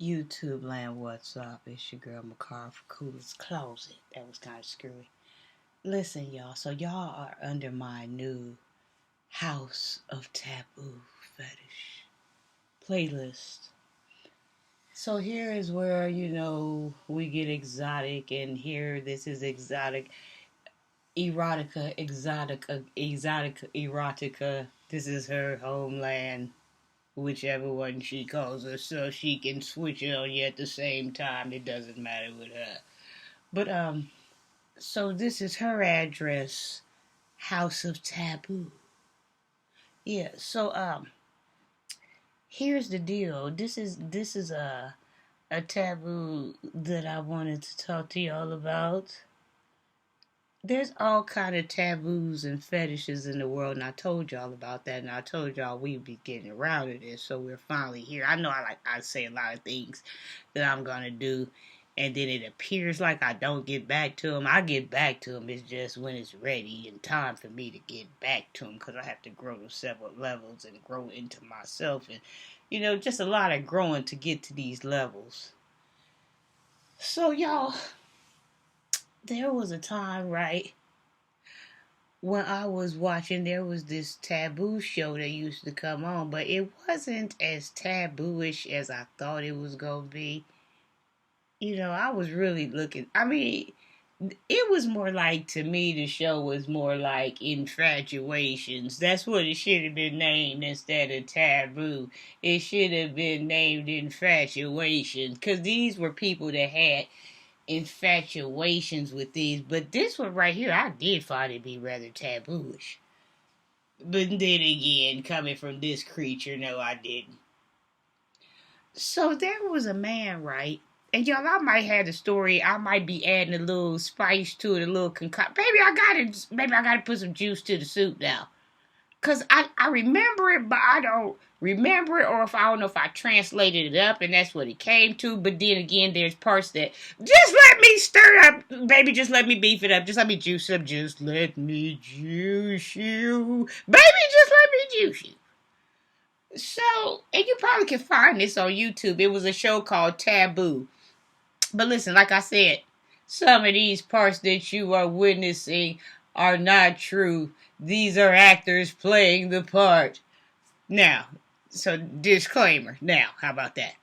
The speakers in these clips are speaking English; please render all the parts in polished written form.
YouTube land, what's up? It's your girl McCarr for Coolest Closet. That was kind of screwy. Listen, y'all. So y'all are under my new House of Taboo fetish playlist. So here is where we get exotic, and here this is exotic, erotica. This is her homeland, whichever one she calls her, so she can switch it on you at the same time. It doesn't matter with her. But so this is her address, House of Taboo. Yeah. So here's the deal. This is a taboo that I wanted to talk to y'all about. There's all kind of taboos and fetishes in the world, and I told y'all about that, and I told y'all we'd be getting around to this, so we're finally here. I know I say a lot of things that I'm gonna do, and then it appears like I don't get back to them. I get back to them. It's just when it's ready and time for me to get back to them, because I have to grow to several levels and grow into myself, and just a lot of growing to get to these levels. So y'all, there was a time, right, when I was watching, there was this taboo show that used to come on, but it wasn't as tabooish as I thought it was gonna be. I was really looking. I mean, it was more like, to me, the show was more like Infatuations. That's what it should have been named instead of Taboo. It should have been named Infatuations, because these were people that had infatuations with these. But this one right here, I did find it be rather tabooish. But then again, coming from this creature, no, I didn't. So there was a man, right? And y'all, I might have the story. I might be adding a little spice to it, a little concoct. Maybe I gotta put some juice to the soup now. Cause I remember it, but I don't remember it, or if I don't know if I translated it up and that's what it came to. But then again, there's parts that just let me stir up, baby. Just let me beef it up. Just let me juice it up. Just let me juice you, baby. Just let me juice you. So, and you probably can find this on YouTube. It was a show called Taboo. But listen, like I said, some of these parts that you are witnessing are not true. These are actors playing the part. Now, so disclaimer. Now, how about that?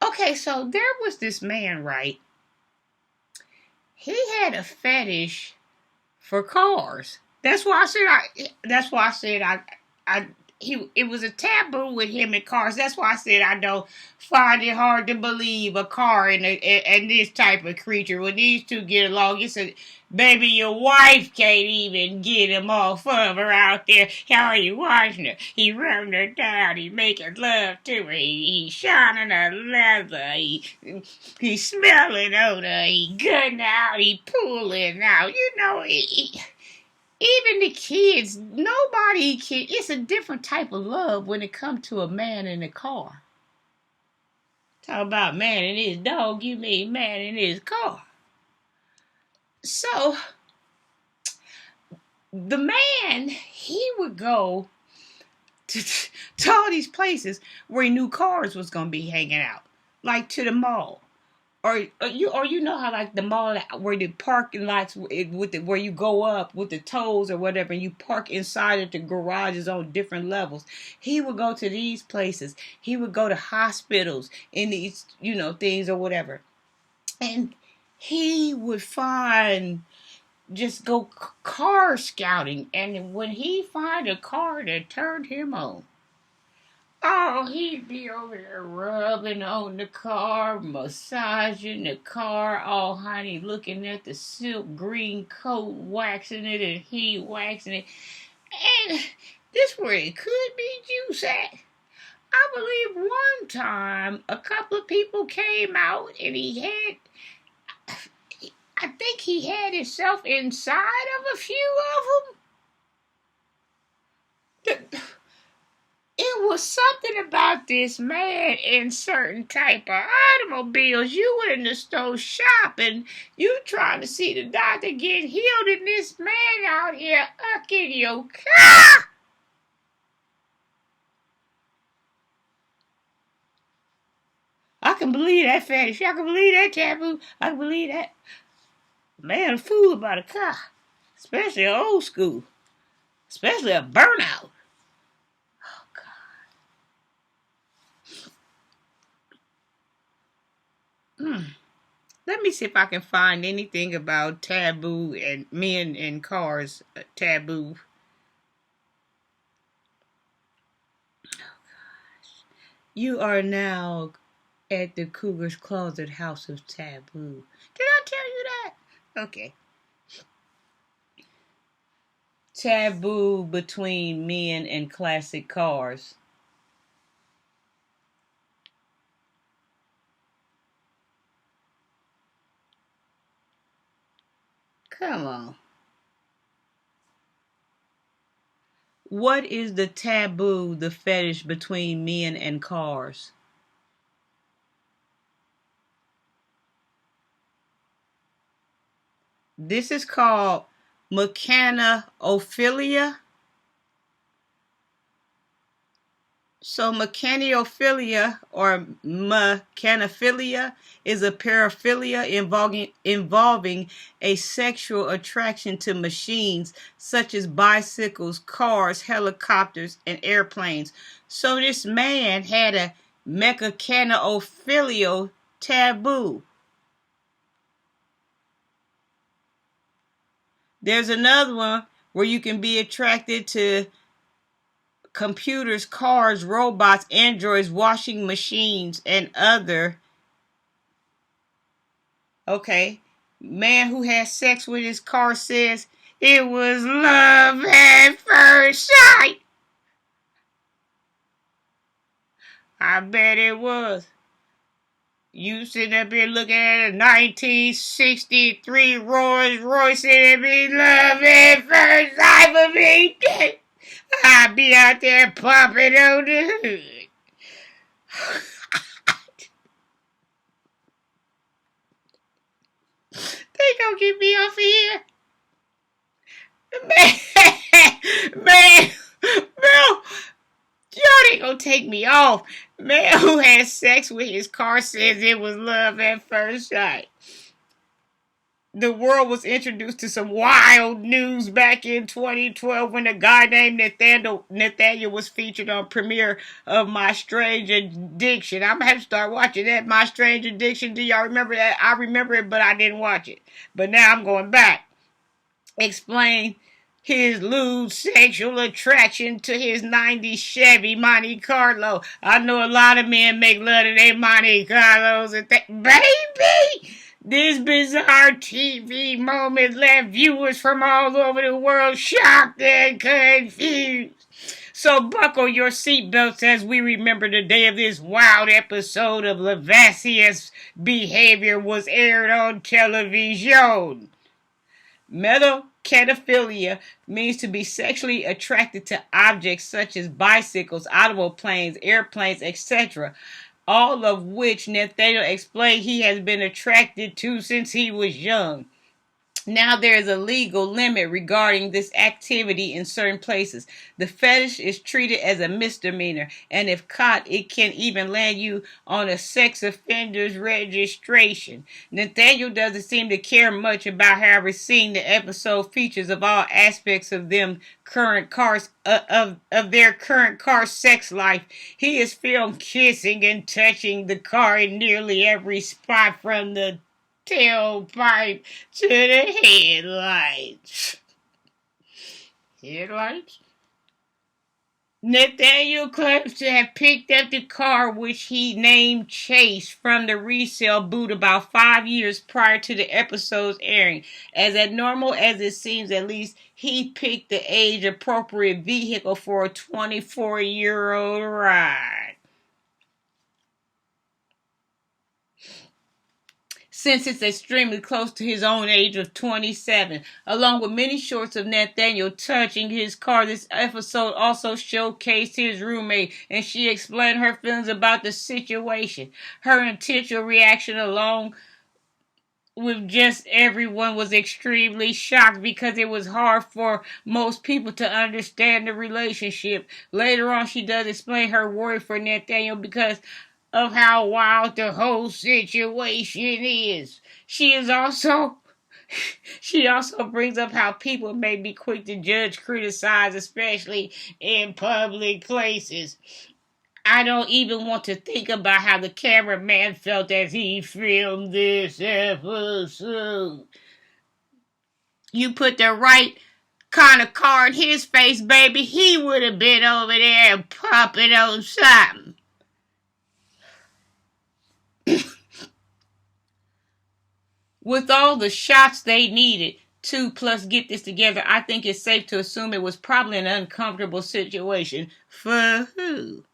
Okay, so there was this man, right? He had a fetish for cars. That's why I said I it was a taboo with him and cars. That's why I said I don't find it hard to believe a car and this type of creature. When these two get along, you said, baby, your wife can't even get him off of her out there. How are you watching her? He rubbing her down. He making love to her. He shining her leather. He smelling on her. He gutting out. He pulling out. Even the kids, nobody can. It's a different type of love when it comes to a man in a car. Talk about man and his dog, you mean man in his car. So, the man, he would go to all these places where he knew cars was going to be hanging out. Like to the mall. Or you know how like the mall where the parking lots where you go up with the toes or whatever, and you park inside of the garages on different levels. He would go to these places. He would go to hospitals in these things or whatever, and he would just go car scouting. And when he find a car that turned him on, oh, he'd be over there rubbing on the car, massaging the car. Oh, honey, looking at the silk green coat, waxing it, and he waxing it. And this where it could be juice at. I believe one time a couple of people came out and I think he had himself inside of a few of them. It was something about this man in certain type of automobiles. You were in the store shopping. You trying to see the doctor get healed, and this man out here ucking your car. I can believe that fetish. I can believe that taboo. I can believe that. Man, a fool about a car. Especially an old school. Especially a burnout. Oh, God. Let me see if I can find anything about taboo and men in cars. Taboo. You are now at the Cougar's Closet House of Taboo. Did I tell you that? Okay. Taboo between men and classic cars. Come on. What is the taboo, the fetish between men and cars? This is called Mechanophilia. So mechanophilia or mechanophilia is a paraphilia involving a sexual attraction to machines such as bicycles, cars, helicopters, and airplanes. So this man had a mechanophilia taboo. There's another one where you can be attracted to computers, cars, robots, androids, washing machines, and other. Okay. Man who had sex with his car says it was love at first sight. I bet it was. You sitting up here looking at a 1963 Rolls Royce and it be love at first sight for me. I'd be out there popping on the hood. They gonna get me off of here. Man, y'all ain't gonna take me off. Man who had sex with his car says it was love at first sight. The world was introduced to some wild news back in 2012 when a guy named Nathaniel was featured on premiere of My Strange Addiction. I'm gonna have to start watching that. My Strange Addiction. Do y'all remember that? I remember it, but I didn't watch it. But now I'm going back. Explain his lewd sexual attraction to his 90s Chevy Monte Carlo. I know a lot of men make love to their Monte Carlos and baby! This bizarre TV moment left viewers from all over the world shocked and confused. So buckle your seatbelts as we remember the day of this wild episode of lascivious behavior was aired on television. Mechanophilia means to be sexually attracted to objects such as bicycles, automobiles, airplanes, etc., all of which Nathaniel explained he has been attracted to since he was young. Now there is a legal limit regarding this activity in certain places. The fetish is treated as a misdemeanor, and if caught, it can even land you on a sex offender's registration. Nathaniel doesn't seem to care much about however seeing the episode features of all aspects of them current cars of their current car sex life. He is filmed kissing and touching the car in nearly every spot from the tailpipe to the headlights. Headlights? Nathaniel claims to have picked up the car, which he named Chase, from the resale boot about 5 years prior to the episode's airing. As abnormal as it seems, at least he picked the age-appropriate vehicle for a 24-year-old ride. Since it's extremely close to his own age of 27. Along with many shorts of Nathaniel touching his car, this episode also showcased his roommate, and she explained her feelings about the situation. Her intentional reaction, along with just everyone, was extremely shocked because it was hard for most people to understand the relationship. Later on, she does explain her worry for Nathaniel because of how wild the whole situation is. She also brings up how people may be quick to judge, criticize, especially in public places. I don't even want to think about how the cameraman felt as he filmed this episode. You put the right kind of car in his face, baby, he would have been over there and popping on something. With all the shots they needed to plus get this together, I think it's safe to assume it was probably an uncomfortable situation. For who?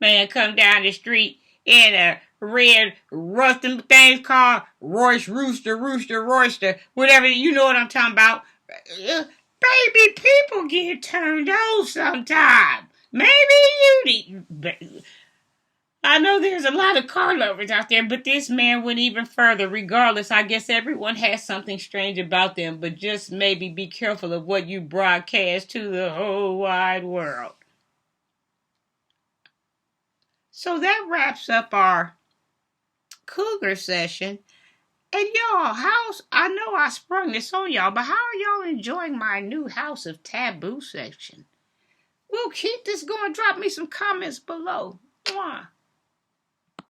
Man, come down the street in a red rusting things called Royce Rooster, Royster, whatever, you know what I'm talking about. Baby, people get turned on sometimes. Maybe you need... I know there's a lot of car lovers out there, but this man went even further. Regardless, I guess everyone has something strange about them, but just maybe be careful of what you broadcast to the whole wide world. So that wraps up our Cougar session. And y'all, I know I sprung this on y'all, but how are y'all enjoying my new House of Taboo section? We'll keep this going. Drop me some comments below. Mwah.